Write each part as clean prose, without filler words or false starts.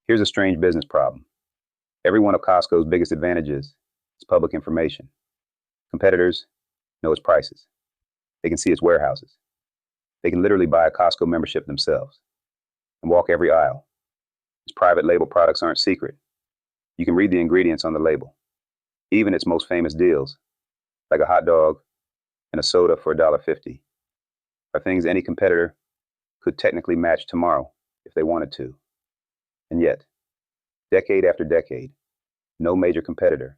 Here's a strange business problem. Every one of Costco's biggest advantages is public information. Competitors know its prices. They can see its warehouses. They can literally buy a Costco membership themselves and walk every aisle. Its private label products aren't secret. You can read the ingredients on the label. Even its most famous deals, like a hot dog and a soda for $1.50, are things any competitor could technically match tomorrow if they wanted to. And yet, decade after decade, no major competitor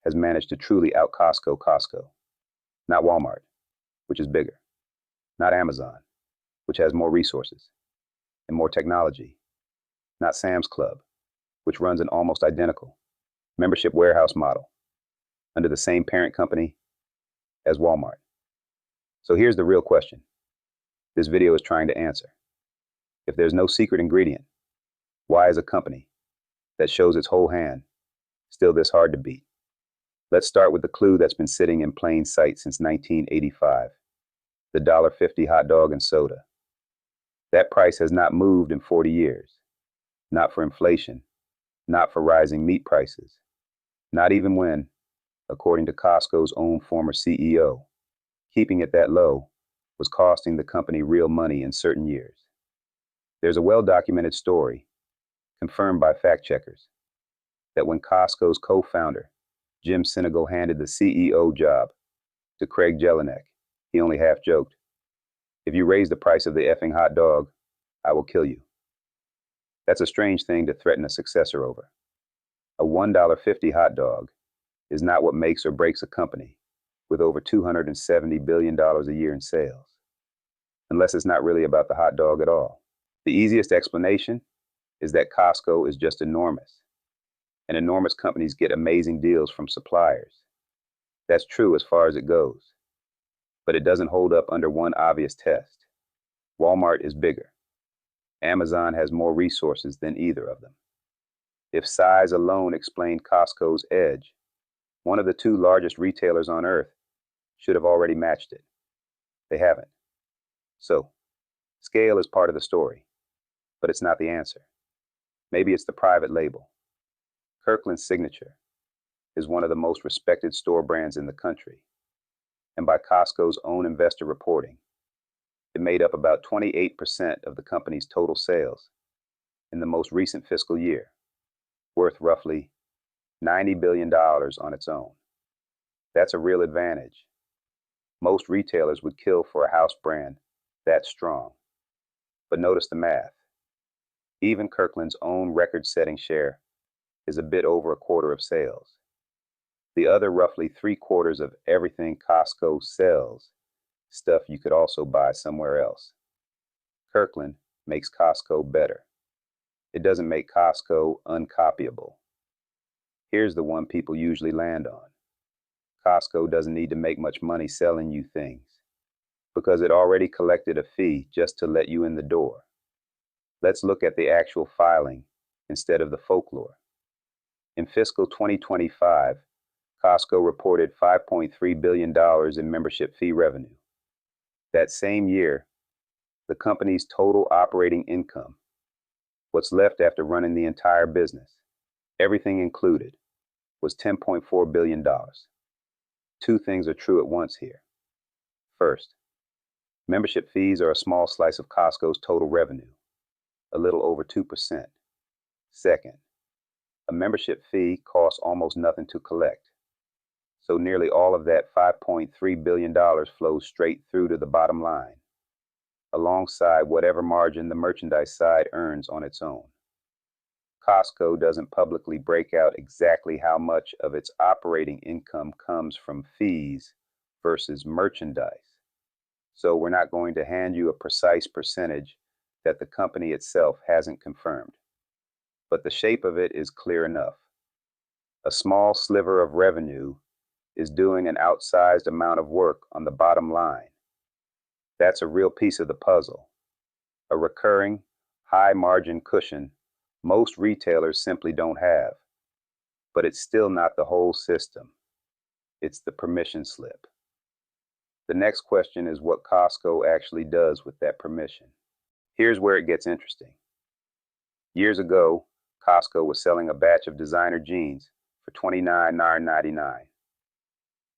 has managed to truly out Costco. Not Walmart, which is bigger. Not Amazon, which has more resources and more technology. Not Sam's Club, which runs an almost identical membership warehouse model under the same parent company as Walmart. So here's the real question this video is trying to answer. If there's no secret ingredient, why is a company that shows its whole hand still this hard to beat? Let's start with the clue that's been sitting in plain sight since 1985, the $1.50 hot dog and soda. That price has not moved in 40 years. Not for inflation, not for rising meat prices, not even when, according to Costco's own former CEO, keeping it that low was costing the company real money in certain years. There's a well-documented story, confirmed by fact-checkers, that when Costco's co-founder, Jim Sinegal, handed the CEO job to Craig Jelinek, he only half joked, "If you raise the price of the effing hot dog, I will kill you." That's a strange thing to threaten a successor over. A $1.50 hot dog is not what makes or breaks a company with over $270 billion a year in sales, unless it's not really about the hot dog at all. The easiest explanation is that Costco is just enormous, and enormous companies get amazing deals from suppliers. That's true as far as it goes, but it doesn't hold up under one obvious test. Walmart is bigger. Amazon has more resources than either of them. If size alone explained Costco's edge, one of the two largest retailers on earth should have already matched it. They haven't. So, scale is part of the story, but it's not the answer. Maybe it's the private label. Kirkland's Signature is one of the most respected store brands in the country, and by Costco's own investor reporting, it made up about 28% of the company's total sales in the most recent fiscal year, worth roughly $90 billion on its own. That's a real advantage. Most retailers would kill for a house brand that strong. But notice the math. Even Kirkland's own record-setting share is a bit over a quarter of sales. The other roughly 3/4 of everything Costco sells, stuff you could also buy somewhere else. Kirkland makes Costco better. It doesn't make Costco uncopyable. Here's the one people usually land on. Costco doesn't need to make much money selling you things because it already collected a fee just to let you in the door. Let's look at the actual filing instead of the folklore. In fiscal 2025, Costco reported $5.3 billion in membership fee revenue. That same year, the company's total operating income, what's left after running the entire business, everything included, was $10.4 billion. Two things are true at once here. First, membership fees are a small slice of Costco's total revenue, a little over 2%. Second, a membership fee costs almost nothing to collect. So nearly all of that $5.3 billion flows straight through to the bottom line, alongside whatever margin the merchandise side earns on its own. Costco doesn't publicly break out exactly how much of its operating income comes from fees versus merchandise. So we're not going to hand you a precise percentage that the company itself hasn't confirmed. But the shape of it is clear enough. A small sliver of revenue is doing an outsized amount of work on the bottom line. That's a real piece of the puzzle. A recurring, high-margin cushion most retailers simply don't have. But it's still not the whole system. It's the permission slip. The next question is what Costco actually does with that permission. Here's where it gets interesting. Years ago, Costco was selling a batch of designer jeans for $29.99.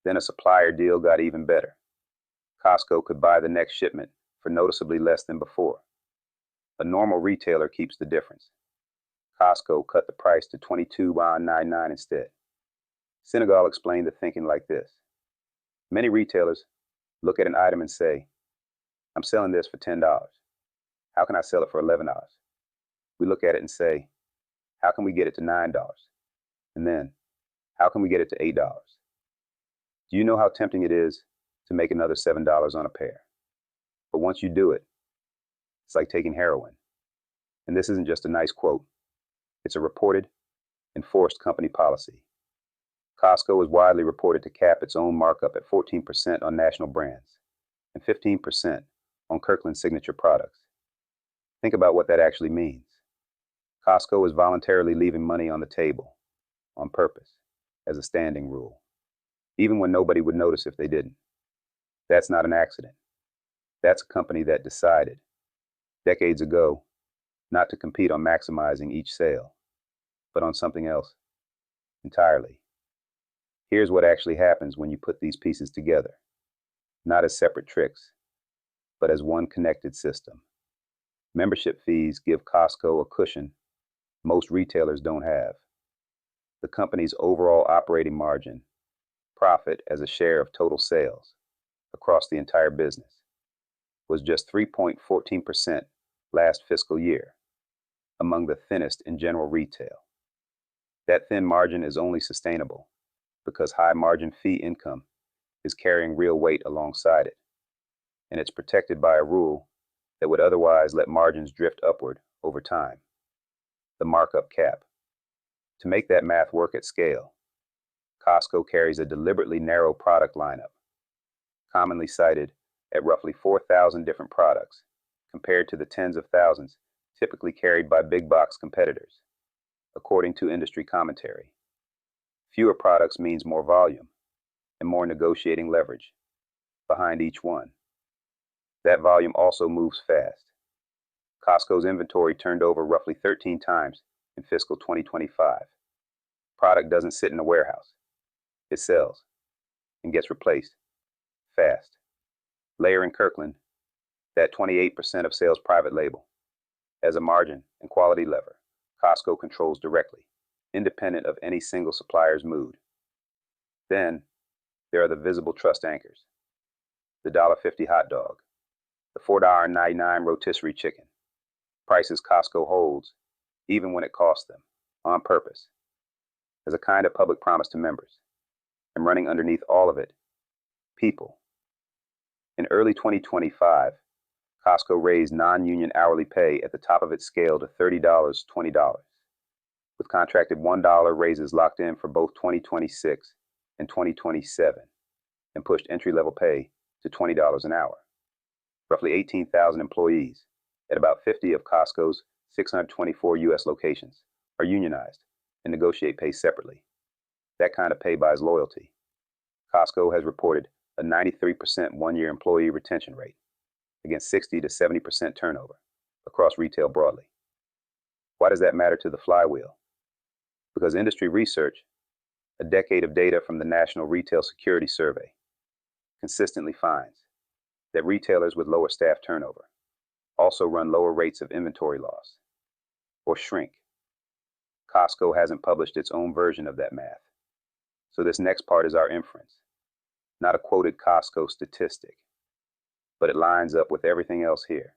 Then a supplier deal got even better. Costco could buy the next shipment for noticeably less than before. A normal retailer keeps the difference. Costco cut the price to $22.99 instead. Senegal explained the thinking like this. Many retailers look at an item and say, I'm selling this for $10. How can I sell it for $11? We look at it and say, how can we get it to $9? And then, how can we get it to $8? Do you know how tempting it is to make another $7 on a pair? But once you do it, it's like taking heroin. And this isn't just a nice quote. It's a reported, enforced company policy. Costco is widely reported to cap its own markup at 14% on national brands and 15% on Kirkland's signature products. Think about what that actually means. Costco is voluntarily leaving money on the table, on purpose, as a standing rule, even when nobody would notice if they didn't. That's not an accident. That's a company that decided, decades ago, not to compete on maximizing each sale, but on something else entirely. Here's what actually happens when you put these pieces together, not as separate tricks, but as one connected system. Membership fees give Costco a cushion most retailers don't have. The company's overall operating margin, profit as a share of total sales across the entire business, was just 3.14% last fiscal year, among the thinnest in general retail. That thin margin is only sustainable because high margin fee income is carrying real weight alongside it, and it's protected by a rule that would otherwise let margins drift upward over time: the markup cap. To make that math work at scale, Costco carries a deliberately narrow product lineup, commonly cited at roughly 4,000 different products, compared to the tens of thousands typically carried by big box competitors, according to industry commentary. Fewer products means more volume and more negotiating leverage behind each one. That volume also moves fast. Costco's inventory turned over roughly 13 times in fiscal 2025. Product doesn't sit in a warehouse. It sells and gets replaced fast. Layer in Kirkland, that 28% of sales private label, as a margin and quality lever Costco controls directly, independent of any single supplier's mood. Then, there are the visible trust anchors: the $1.50 hot dog, the $4.99 rotisserie chicken, prices Costco holds even when it costs them, on purpose, as a kind of public promise to members. And running underneath all of it, people. In early 2025, Costco raised non-union hourly pay at the top of its scale to $30.20, with contracted $1 raises locked in for both 2026 and 2027, and pushed entry-level pay to $20 an hour. Roughly 18,000 employees at about 50 of Costco's 624 U.S. locations are unionized and negotiate pay separately. That kind of pay buys loyalty. Costco has reported a 93% one-year employee retention rate, against 60 to 70% turnover across retail broadly. Why does that matter to the flywheel? Because industry research, a decade of data from the National Retail Security Survey, consistently finds that retailers with lower staff turnover also run lower rates of inventory loss, or shrink. Costco hasn't published its own version of that math, so this next part is our inference, not a quoted Costco statistic, but it lines up with everything else here.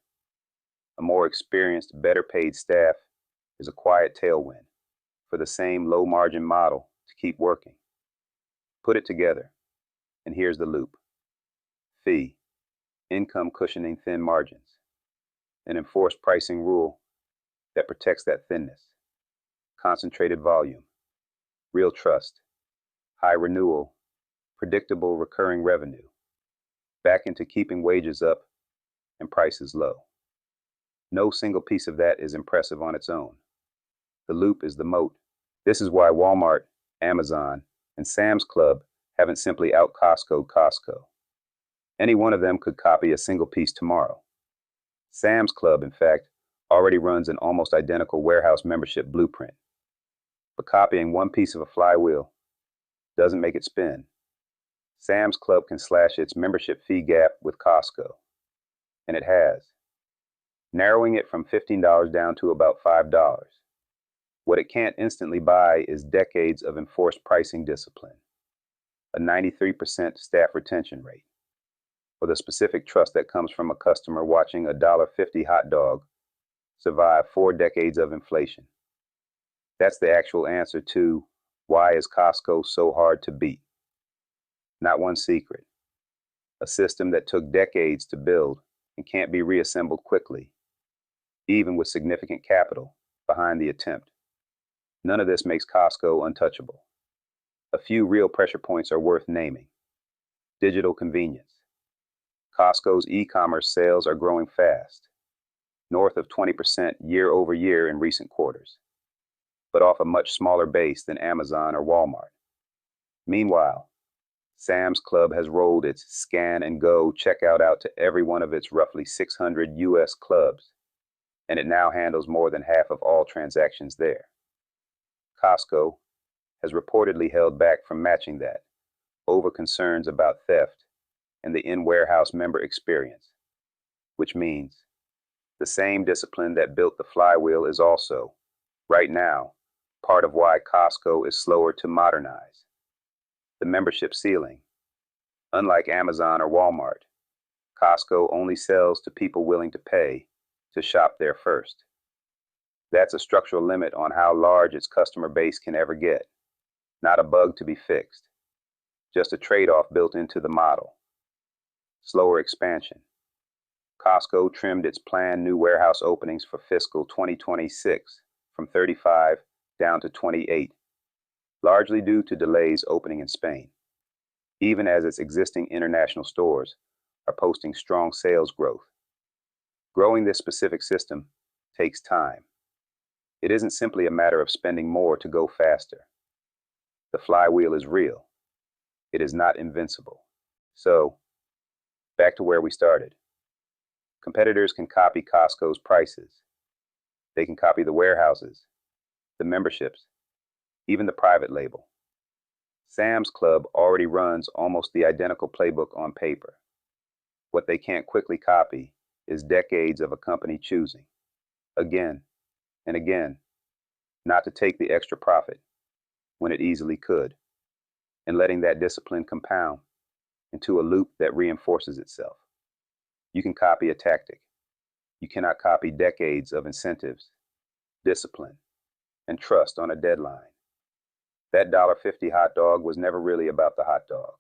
A more experienced, better paid staff is a quiet tailwind for the same low margin model to keep working. Put it together, and here's the loop. Fee, income cushioning thin margins, an enforced pricing rule that protects that thinness, concentrated volume, real trust, high renewal, predictable recurring revenue, back into keeping wages up and prices low. No single piece of that is impressive on its own. The loop is the moat. This is why Walmart, Amazon, and Sam's Club haven't simply out-Costco'd Costco. Any one of them could copy a single piece tomorrow. Sam's Club, in fact, already runs an almost identical warehouse membership blueprint, But copying one piece of a flywheel doesn't make it spin. Sam's Club can slash its membership fee gap with Costco, and it has, narrowing it from $15 down to about $5. What it can't instantly buy is decades of enforced pricing discipline, a 93% staff retention rate, or the specific trust that comes from a customer watching a $1.50 hot dog survive 4 decades of inflation. That's the actual answer to why is Costco so hard to beat? Not one secret. A system that took decades to build and can't be reassembled quickly, even with significant capital behind the attempt. None of this makes Costco untouchable. A few real pressure points are worth naming. Digital convenience. Costco's e-commerce sales are growing fast, north of 20% year over year in recent quarters, but off a much smaller base than Amazon or Walmart. Meanwhile, Sam's Club has rolled its scan and go checkout out to every one of its roughly 600 US clubs, and it now handles more than half of all transactions there. Costco has reportedly held back from matching that over concerns about theft and the in-warehouse member experience, which means the same discipline that built the flywheel is also, right now, part of why Costco is slower to modernize. The membership ceiling. Unlike Amazon or Walmart, Costco only sells to people willing to pay to shop there first. That's a structural limit on how large its customer base can ever get. Not a bug to be fixed, just a trade-off built into the model. Slower expansion. Costco trimmed its planned new warehouse openings for fiscal 2026 from 35 down to 28, largely due to delays opening in Spain, even as its existing international stores are posting strong sales growth. Growing this specific system takes time. It isn't simply a matter of spending more to go faster. The flywheel is real. It is not invincible. So, back to where we started. Competitors can copy Costco's prices. They can copy the warehouses, the memberships, even the private label. Sam's Club already runs almost the identical playbook on paper. What they can't quickly copy is decades of a company choosing, again and again, not to take the extra profit when it easily could, and letting that discipline compound into a loop that reinforces itself. You can copy a tactic. You cannot copy decades of incentives, discipline, and trust on a deadline. That $1.50 hot dog was never really about the hot dog.